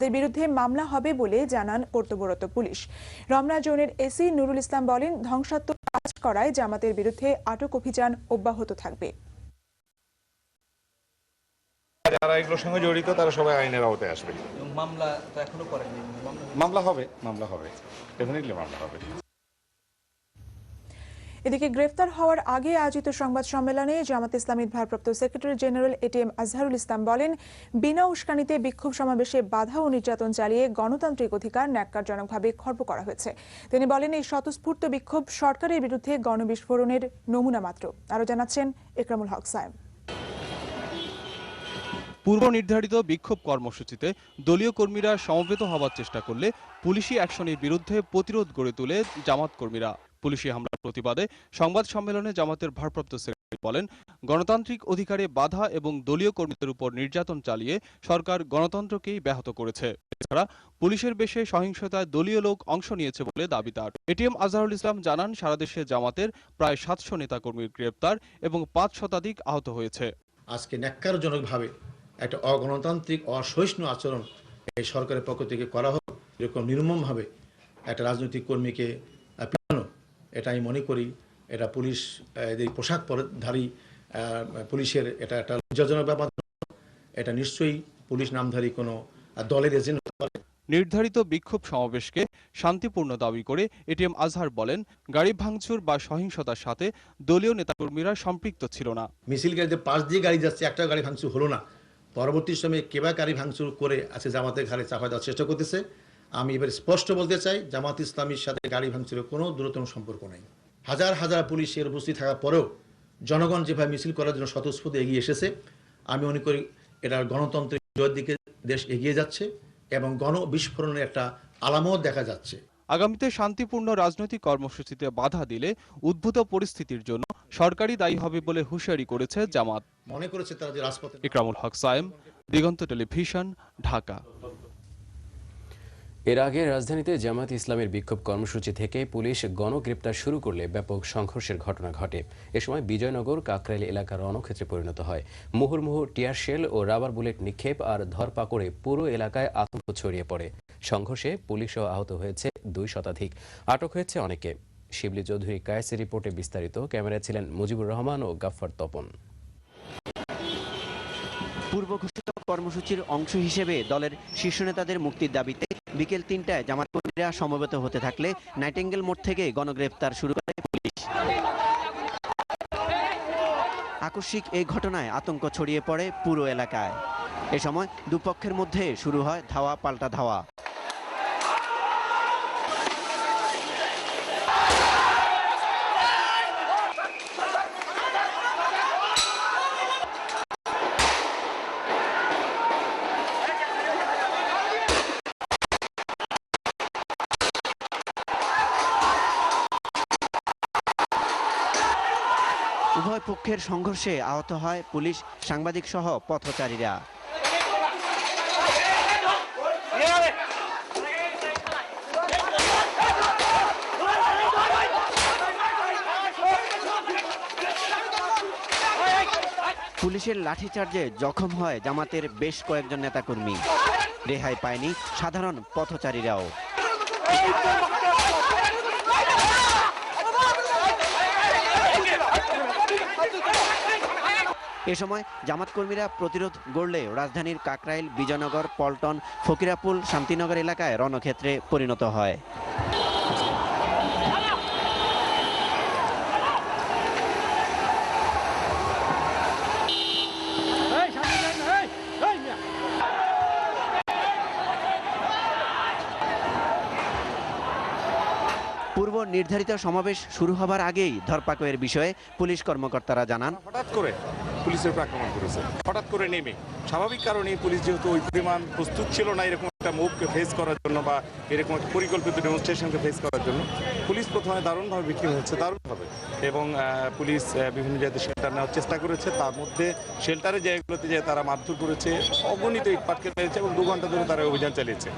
তাদের বিরুদ্ধে মামলা হবে বলে জানান কর্তব্যরত পুলিশ। রমনা জোনের এসি নুরুল ইসলাম বলেন, ধ্বংসাত্মক কাজ করায় জামাতের বিরুদ্ধে আটক অভিযান অব্যাহত থাকবে। যারা এগুলোর সঙ্গে জড়িত তারা সবাই আইনের আওতায় আসবে। মামলা তো এখনো করেনি। মামলা হবে ডেফিনেটলি মামলা হবে। এদিকে গ্রেফতার হওয়ার আগে আয়োজিত সংবাদ সম্মেলনে জামাত ইসলামীর ভারপ্রাপ্ত secretary general ATM Azharul Islam বলেন, বিনা উস্কানিতে বিক্ষোভ সমাবেশে বাধা ও নির্যাতন চালিয়ে গণতান্ত্রিক অধিকার ন্যাক্কারজনকভাবে খর্ব করা হয়েছে। তিনি বলেন, এই স্বতঃস্ফূর্ত বিক্ষোভ সরকারের বিরুদ্ধে গণবিস্ফোরণের নমুনা মাত্র। আরও জানাচ্ছেন ইকরামুল হক সায়েম। পূর্ব নির্ধারিত বিক্ষোভ কর্মসূচিতে দলীয় কর্মীরা সমবেত হওয়ার চেষ্টা করলে পুলিশি অ্যাকশনের বিরুদ্ধে প্রতিরোধ গড়ে তোলে জামাত কর্মীরা। পুলিশি হামলার প্রতিবাদে সংবাদ সম্মেলনে জামাতের ভারপ্রাপ্ত সেক্রেটারি বলেন, গণতান্ত্রিক অধিকারে বাধা এবং দলীয় কর্মীদের উপর নির্যাতন চালিয়ে সরকার গণতন্ত্রকেই ব্যাহত করেছে। এছাড়া পুলিশের বেশে সহিংসতায় দলীয় লোক অংশ নিয়েছে বলে দাবি তার। এটিএম আজহারুল ইসলাম জানান, সারা দেশে জামাতের প্রায় 700 নেতাকর্মীর গ্রেপ্তার এবং 5 শতাধিক আহত হয়েছে। আজকে ন্যাক্কারজনকভাবে একটা অগণতান্ত্রিক অসহিষ্ণু আচরণ এই সরকারের পক্ষ থেকে করা হোক, এরকম নির্মমভাবে একটা রাজনৈতিক কর্মীকে পিটানো, এটা আমি মনে করি এটা পুলিশ এই পোশাক পরধারী পুলিশের এটা একটা লজ্জাজনক ব্যাপার। এটা নিশ্চয়ই পুলিশ নামধারী কোনো দলের এজেন্ট হতে পারে। নির্ধারিত বিক্ষোভ সমাবেশকে শান্তিপূর্ণ দাবি করে এটিএম আজহার বলেন, গাড়ি ভাঙচুর বা সহিংসতার সাথে দলীয় নেতাকর্মীরা সম্পৃক্ত ছিল না। মিছিল গাড়িতে পাশ দিয়ে গাড়ি যাচ্ছে, একটা গাড়ি ভাঙচুর হলো না। পরবর্তী সময়ে কেবা গাড়ি ভাঙচুর করে আছে জামাতের ঘাড়ে চাপা দেওয়ার চেষ্টা করতেছে। আমি এবার স্পষ্ট বলতে চাই, জামাত ইসলামীর সাথে গাড়ি ভাঙচুরের কোনো দূরতম সম্পর্ক নেই। হাজার হাজার পুলিশের উপস্থিত থাকার পরেও জনগণ যেভাবে মিছিল করার জন্য স্বতঃস্ফূর্ত এগিয়ে এসেছে, আমি মনে করি এটা গণতন্ত্রের জয়ের দিকে দেশ এগিয়ে যাচ্ছে এবং গণবিস্ফোরণের একটা আলামত দেখা যাচ্ছে। আগামীতে শান্তিপূর্ণ রাজনৈতিক কর্মসূচিতে বাধা দিলে উদ্ভূত পরিস্থিতির জন্য সরকারই দায়ী হবে বলে হুঁশিয়ারি করেছে জামাত। মনে করেছে তারা যে রাজপথে। ইকরামুল হক সায়েম, দিগন্ত টেলিভিশন, ঢাকা। এর আগে রাজধানীতে জামাত ইসলামের বিক্ষোভ কর্মসূচি থেকে পুলিশ গণগ্রেপ্তার শুরু করলে ব্যাপক সংঘর্ষের ঘটনা ঘটে। এ সময় বিজয়নগর কাকরাইল এলাকা রণক্ষেত্রে পরিণত হয়। মুহুর্মুহু টিয়ার শেল ও রাবার বুলেট নিক্ষেপ আর ধরপাকড়ে পুরো এলাকায় আতঙ্ক ছড়িয়ে পড়ে। সংঘর্ষে পুলিশও আহত হয়েছে 2 শতাধিক, আটক হয়েছে অনেকে। শিবলি চৌধুরী কায়েসের রিপোর্টে বিস্তারিত। ক্যামেরায় ছিলেন মুজিবুর রহমান ও গাফফার তপন। পূর্ব ঘোষিত কর্মসূচির অংশ হিসেবে দলের শীর্ষ নেতাদের মুক্তির দাবিতে বিকেল 3টায় জামাত কর্মীরা সমবেত হতে থাকলে নাইটেঙ্গেল মোড় থেকে গণগ্রেফতার শুরু করে পুলিশ। আকস্মিক এই ঘটনায় আতঙ্ক ছড়িয়ে পড়ে পুরো এলাকায়। এ সময় দুপক্ষের মধ্যে শুরু হয় ধাওয়া পাল্টা ধাওয়া। উভয় পক্ষের সংঘর্ষে আহত হয় পুলিশ, সাংবাদিক সহ পথচারীরা। পুলিশের লাঠিচার্জে জখম হয় জামাতের বেশ কয়েকজন নেতাকর্মী। রেহাই পায়নি সাধারণ পথচারীরাও। এ সময় জামাত কর্মীরা প্রতিরোধ গড়লে রাজধানীর কাকরাইল, বিজয়নগর, পল্টন, ফকিরাপুল, শান্তিনগর এলাকায় রণক্ষেত্রে পরিণত হয়। পূর্ব নির্ধারিত সমাবেশ শুরু হবার আগেই ধরপাকড়ের বিষয়ে পুলিশ কর্মকর্তারা জানান, হঠাৎ করে পুলিশের উপর আক্রমণ করেছে। হঠাৎ করে নেমে স্বাভাবিক কারণে পুলিশ যেহেতু ওই পরিমাণ প্রস্তুত ছিল না এরকম একটা মুভকে ফেস করার জন্য বা এরকম একটা পরিকল্পিত ডেমনস্ট্রেশনকে ফেস করার জন্য, পুলিশ প্রথমে দারুণভাবে বিক্রি হচ্ছে, দারুণভাবে। এবং পুলিশ বিভিন্ন জায়গায় শেল্টার নেওয়ার চেষ্টা করেছে। তার মধ্যে শেল্টারের জায়গাগুলোতে যে তারা মারধর করেছে, অগণিত ইট পাটকেল মেরেছে এবং 2 ঘন্টা ধরে তারা অভিযান চালিয়েছে।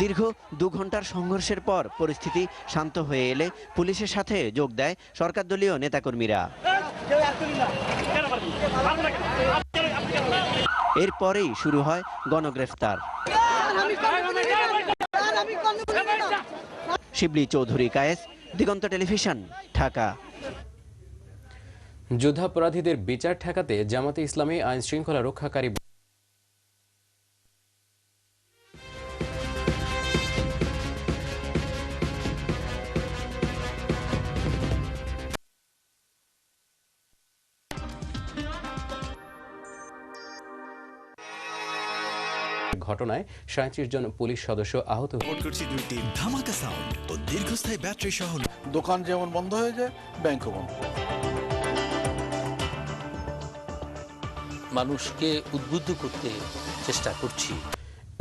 দীর্ঘ 2 ঘন্টার সংঘর্ষের পর পরিস্থিতি শান্ত হয়ে এলে পুলিশের সাথে যোগ দেয় সরকার দলীয় নেতাকর্মীরা। এরপরেই শুরু হয় গণগ্রেফতার। শিবলি চৌধুরী কায়েস, দিগন্ত টেলিভিশন, ঢাকা। যুদ্ধাপরাধীদের বিচার ঠেকাতে জামাতে ইসলামী আইন শৃঙ্খলা রক্ষাকারী ঘটনায় 37 জন পুলিশ সদস্য আহত করছি দুইটি ধামাকা সাউন্ড ও দীর্ঘস্থায়ী ব্যাটারি সহ দোকান যেমন বন্ধ হয়ে যায়, ব্যাংকও বন্ধ। মানুষকে উদ্বুদ্ধ করতে চেষ্টা করছি।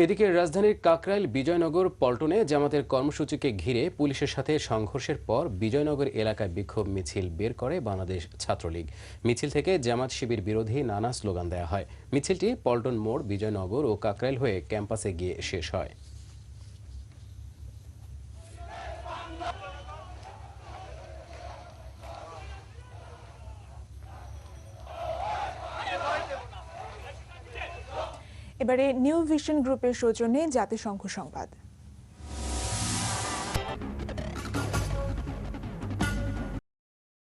এদিকে রাজধানীর কাকরাইল বিজয়নগর পল্টনে জামাতের কর্মসূচিকে ঘিরে পুলিশের সাথে সংঘর্ষের পর বিজয়নগর এলাকায় বিক্ষোভ মিছিল বের করে বাংলাদেশ ছাত্রলীগ। মিছিল থেকে জামাত শিবির বিরোধী নানা স্লোগান দেওয়া হয়। মিছিলটি পল্টন মোড়, বিজয়নগর ও কাকরাইল হয়ে ক্যাম্পাসে গিয়ে শেষ হয়। এবারে নিউ ভিশন গ্রুপের সৌজন্যে জাতিসংঘ সংবাদ।